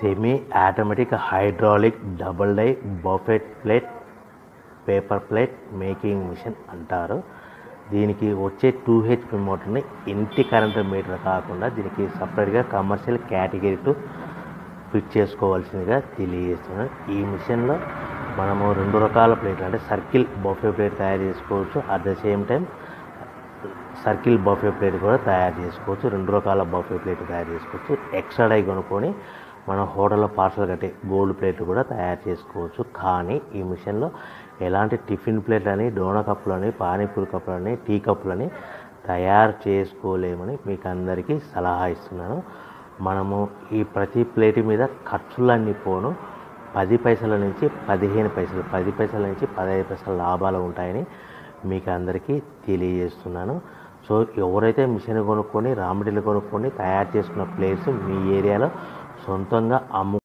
Semi automatic hydraulic double die buffet plate paper plate making machine అంటారు. దీనికి వచ్చే 2HP మోటార్ని ఇంటి కరెంటు మీటర్ కాకుండా దీనికి సపరేట్గా కమర్షియల్ కేటగిరీ ఫిట్ చేసుకోవాల్సిందిగా తెలియజేస్తున్నాను. ఈ మిషన్లో మనము 2 రకాల ప్లేట్లు అంటే సర్కిల్ బఫే ప్లేట్ తయారు చేసుకోవచ్చు. At the same time circle buffet plate కూడా తయారు చేసుకోవచ్చు. 2 రకాల బఫే ప్లేట్ తయారు చేసుకోవచ్చు. ఎక్స్ట్రా డై కొనుక్కొని మనం హోటల్లో పార్సల్ కట్టే గోల్డ్ ప్లేట్లు కూడా తయారు చేసుకోవచ్చు. కానీ ఈ మిషన్లో ఎలాంటి టిఫిన్ ప్లేట్లని, డోనా కప్పులని, పానీపూరి కప్పులని, టీ కప్పులని తయారు చేసుకోలేమని మీకు అందరికీ సలహా ఇస్తున్నాను. మనము ఈ ప్రతి ప్లేట్ మీద ఖర్చులన్నీ పోను 10 పైసల నుంచి 15 పైసలు, 10 పైసల నుంచి 15 పైసల లాభాలు ఉంటాయని మీకు అందరికీ తెలియజేస్తున్నాను. సో ఎవరైతే మిషన్ కొనుక్కొని రా మెటీరియల్ కొనుక్కొని తయారు చేసుకున్న ప్లేట్స్ మీ ఏరియాలో సొంతంగా